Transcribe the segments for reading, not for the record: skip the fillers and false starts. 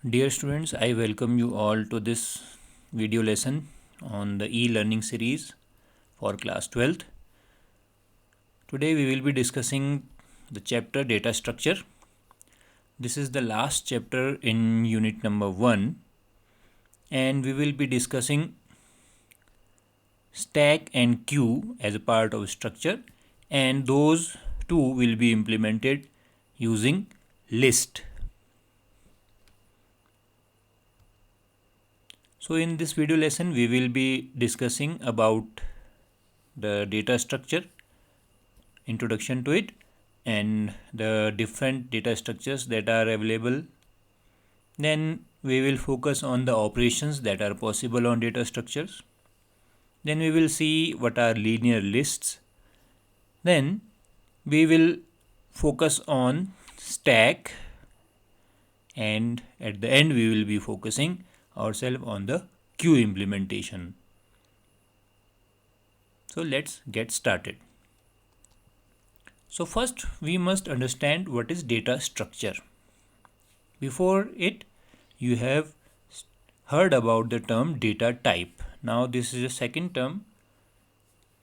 Dear students, I welcome you all to this video lesson on the e-learning series for class 12th. Today we will be discussing the chapter data structure. This is the last chapter in unit number 1 and we will be discussing stack and queue as a part of structure, and those two will be implemented using list. So in this video lesson we will be discussing about the data structure, introduction to it, and the different data structures that are available. Then we will focus on the operations that are possible on data structures. Then we will see what are linear lists. Then we will focus on stack, and at the end we will be focusing ourselves on the queue implementation. So let's get started. So first we must understand what is data structure. Before it, you have heard about the term data type. Now this is a second term.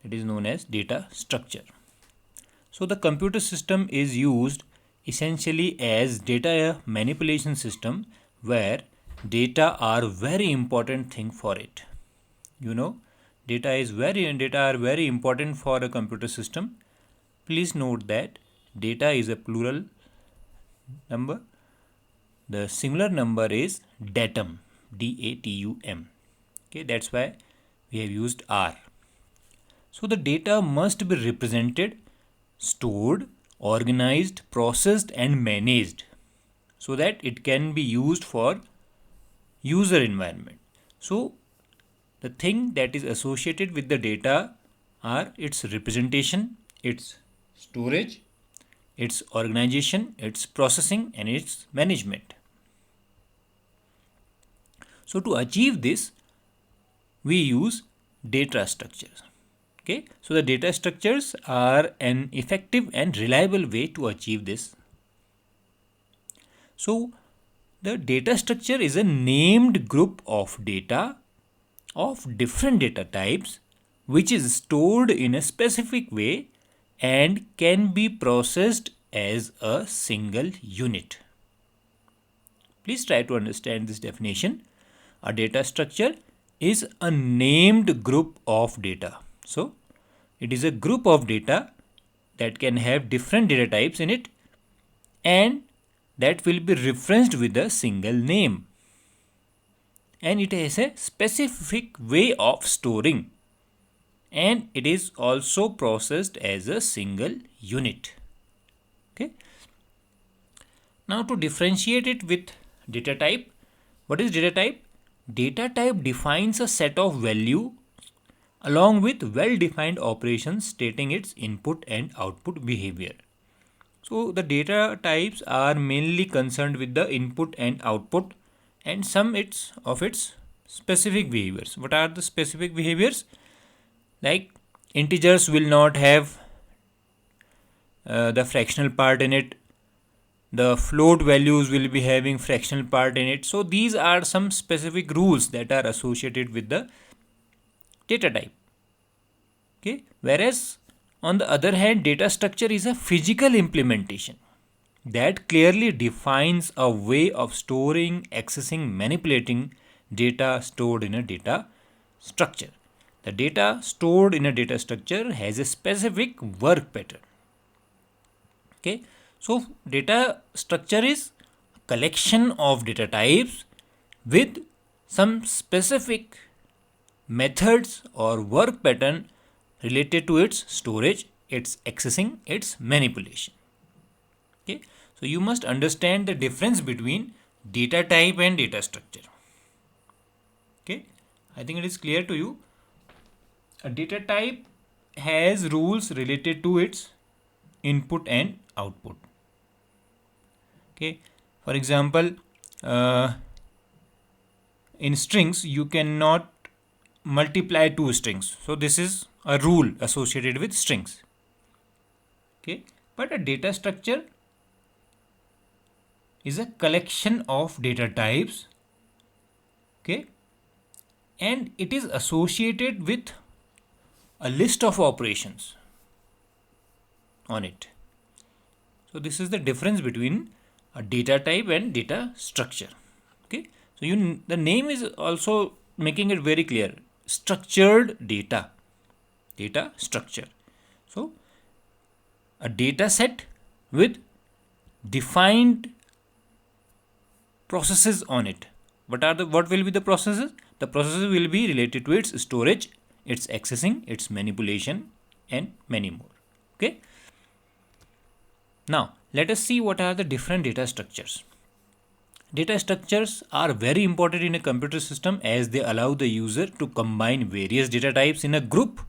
It is known as data structure. So the computer system is used essentially as data manipulation system, where data are very important thing for it. Data are very important for a computer system. Please note that data is a plural number. The singular number is datum, D-A-T-U-M. Okay, that's why we have used R. So the data must be represented, stored, organized, processed and managed so that it can be used for user environment. So the thing that is associated with the data are its representation, its storage, its organization, its processing and its management. So to achieve this, we use data structures. Okay, so the data structures are an effective and reliable way to achieve this. So the data structure is a named group of data of different data types which is stored in a specific way and can be processed as a single unit. Please try to understand this definition. A data structure is a named group of data. So it is a group of data that can have different data types in it and that will be referenced with a single name. And it has a specific way of storing, and it is also processed as a single unit. Okay. Now to differentiate it with data type, what is data type? Data type defines a set of value along with well-defined operations stating its input and output behavior. So the data types are mainly concerned with the input and output and some of its specific behaviors. What are the specific behaviors? Like integers will not have the fractional part in it. The float values will be having fractional part in it. So these are some specific rules that are associated with the data type. Okay. Whereas on the other hand, data structure is a physical implementation that clearly defines a way of storing, accessing, manipulating data stored in a data structure. The data stored in a data structure has a specific work pattern. Okay, so data structure is a collection of data types with some specific methods or work pattern related to its storage, its accessing, its manipulation. Okay, so you must understand the difference between data type and data structure. Okay, I think it is clear to you. A data type has rules related to its input and output. Okay, for example, in strings you cannot multiply two strings. So this is a rule associated with strings. Okay, but a data structure is a collection of data types, okay, and it is associated with a list of operations on it. So this is the difference between a data type and data structure. Okay, so the name is also making it very clear. Structured data, data structure. So a data set with defined processes on it. What will be the processes? The processes will be related to its storage, its accessing, its manipulation, and many more. Okay. Now let us see what are the different data structures. Data structures are very important in a computer system as they allow the user to combine various data types in a group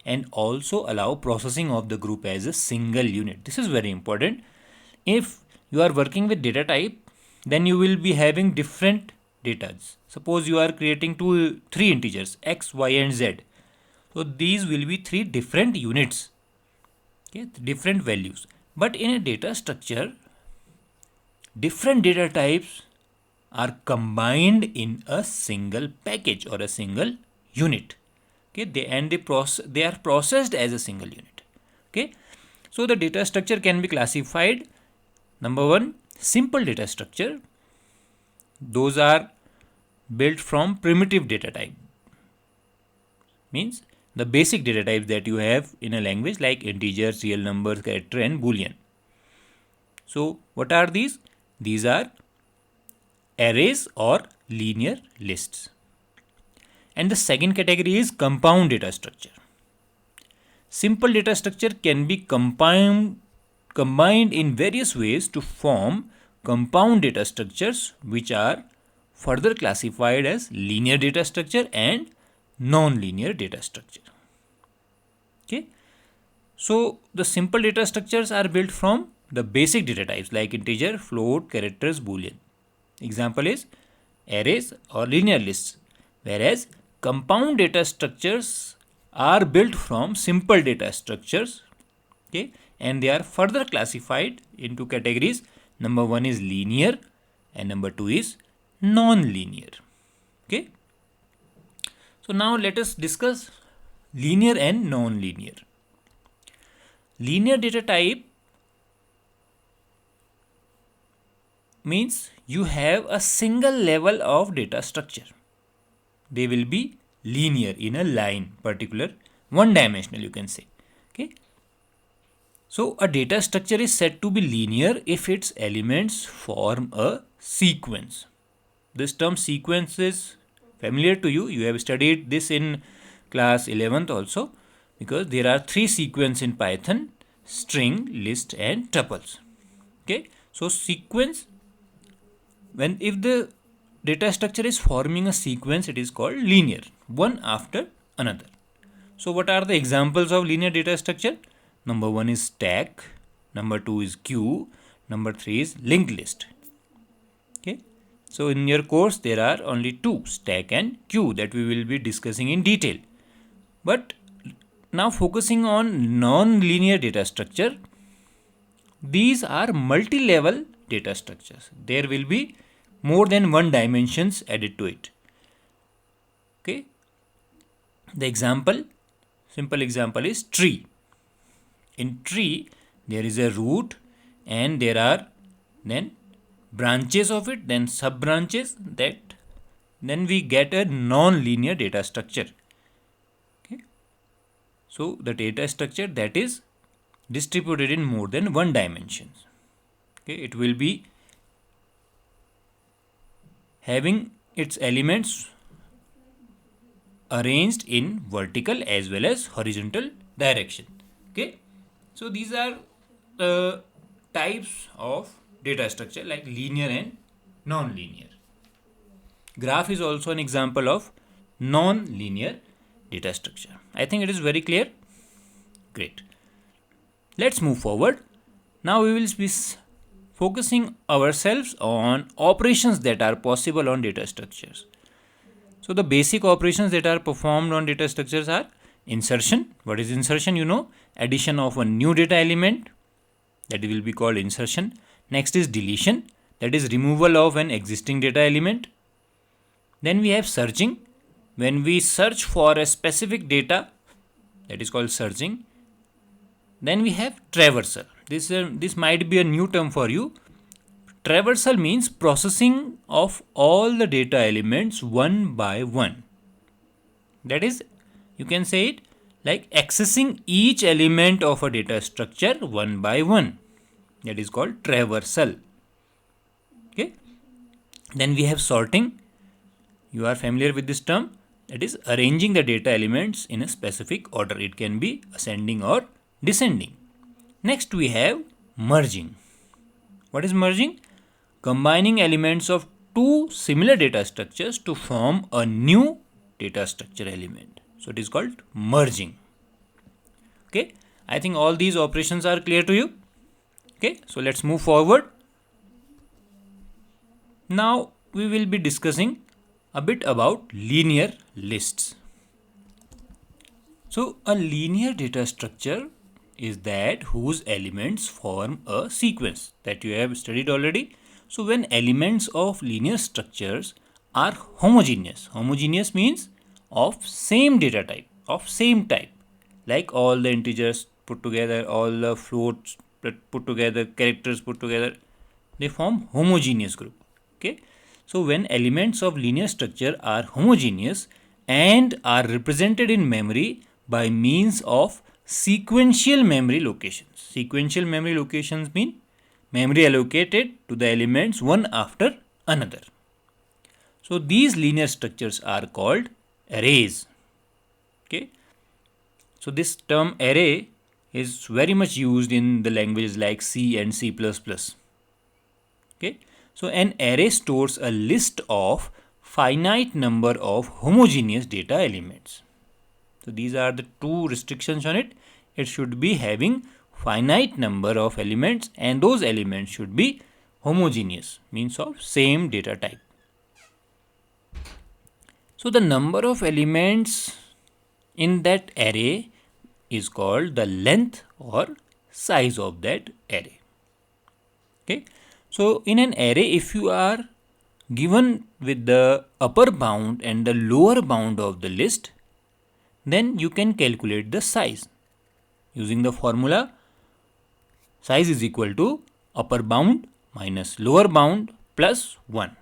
and also allow processing of the group as a single unit. This is very important. If you are working with data type, then you will be having different data. Suppose you are creating three integers x, y, and z. So these will be three different units, okay, different values. But in a data structure, different data types are combined in a single package or a single unit. Okay, they are processed as a single unit. Okay, so the data structure can be classified. Number one, simple data structure. Those are built from primitive data type. Means the basic data types that you have in a language like integers, real numbers, character, and boolean. So what are these? These are arrays or linear lists. And the second category is compound data structure. Simple data structure can be combined in various ways to form compound data structures, which are further classified as linear data structure and non-linear data structure. Okay, so the simple data structures are built from the basic data types like integer, float, characters, boolean. Example is arrays or linear lists, whereas compound data structures are built from simple data structures, okay, and they are further classified into categories. Number one is linear and number two is non-linear. Okay, so now let us discuss linear and non-linear. Linear data type means you have a single level of data structure. They will be linear in a line, particular one dimensional, you can say. Okay, so a data structure is said to be linear if its elements form a sequence. This term sequence is familiar to you. You have studied this in class 11th also, because there are three sequences in Python: string, list, and tuples. Okay, so sequence, if the data structure is forming a sequence, it is called linear, one after another. So what are the examples of linear data structure? Number one is stack, number two is queue, number three is linked list. Okay, so in your course there are only two, stack and queue, that we will be discussing in detail. But now focusing on non-linear data structure, these are multi-level data structures. There will be more than one dimensions added to it. Okay, the simple example is tree. In tree there is a root and there are then branches of it, then sub branches, then we get a non-linear data structure. Okay, so the data structure that is distributed in more than one dimensions. Okay, it will be having its elements arranged in vertical as well as horizontal direction. Okay, so these are the types of data structure like linear and non-linear. Graph is also an example of non-linear data structure. I think it is very clear. Great. Let's move forward. Now we will be focusing ourselves on operations that are possible on data structures. So the basic operations that are performed on data structures are insertion. What is insertion? You know, addition of a new data element, that will be called insertion. Next is deletion. that is removal of an existing data element. Then we have searching. When we search for a specific data, that is called searching. Then we have traversal. This might be a new term for you. Traversal means processing of all the data elements one by one. That is, you can say it like accessing each element of a data structure one by one. That is called traversal. Okay. Then we have sorting. You are familiar with this term. That is arranging the data elements in a specific order. It can be ascending or descending. Next we have merging. What is merging? Combining elements of two similar data structures to form a new data structure element. So it is called merging. Okay, I think all these operations are clear to you. Okay, so let's move forward. Now we will be discussing a bit about linear lists. So a linear data structure is that whose elements form a sequence that you have studied already. So when elements of linear structures are homogeneous, homogeneous means of same data type, of same type, like all the integers put together, all the floats put together, characters put together, they form homogeneous group. Okay, so when elements of linear structure are homogeneous and are represented in memory by means of sequential memory locations. Sequential memory locations mean memory allocated to the elements one after another. So these linear structures are called arrays. Okay, so this term array is very much used in the languages like C and C++. Okay, so an array stores a list of finite number of homogeneous data elements. So these are the two restrictions on it. It should be having finite number of elements and those elements should be homogeneous, means of same data type. So the number of elements in that array is called the length or size of that array. Okay, so in an array, if you are given with the upper bound and the lower bound of the list, then you can calculate the size using the formula size is equal to upper bound minus lower bound plus 1.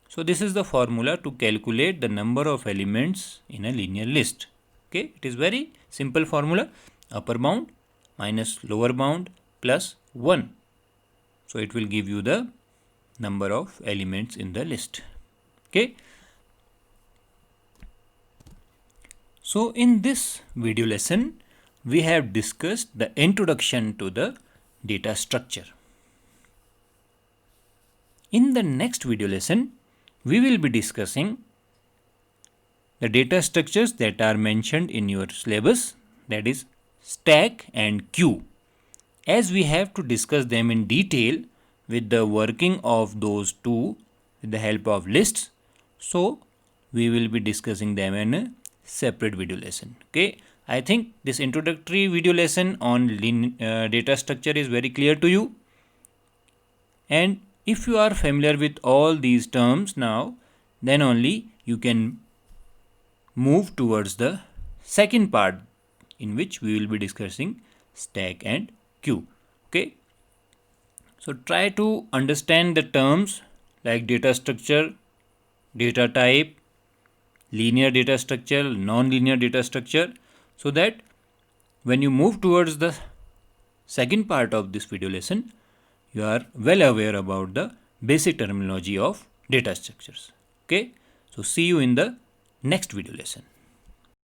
So this is the formula to calculate the number of elements in a linear list. Okay, it is very simple formula, upper bound minus lower bound plus 1. So it will give you the number of elements in the list. Okay. So in this video lesson, we have discussed the introduction to the data structure. In the next video lesson, we will be discussing the data structures that are mentioned in your syllabus, that is stack and queue. As we have to discuss them in detail with the working of those two with the help of lists, so we will be discussing them in a separate video lesson. Okay, I think this introductory video lesson on data structure is very clear to you, and if you are familiar with all these terms now, then only you can move towards the second part in which we will be discussing stack and queue. Okay, so try to understand the terms like data structure, data type, linear data structure, non-linear data structure, so that when you move towards the second part of this video lesson, you are well aware about the basic terminology of data structures. Okay, so see you in the next video lesson.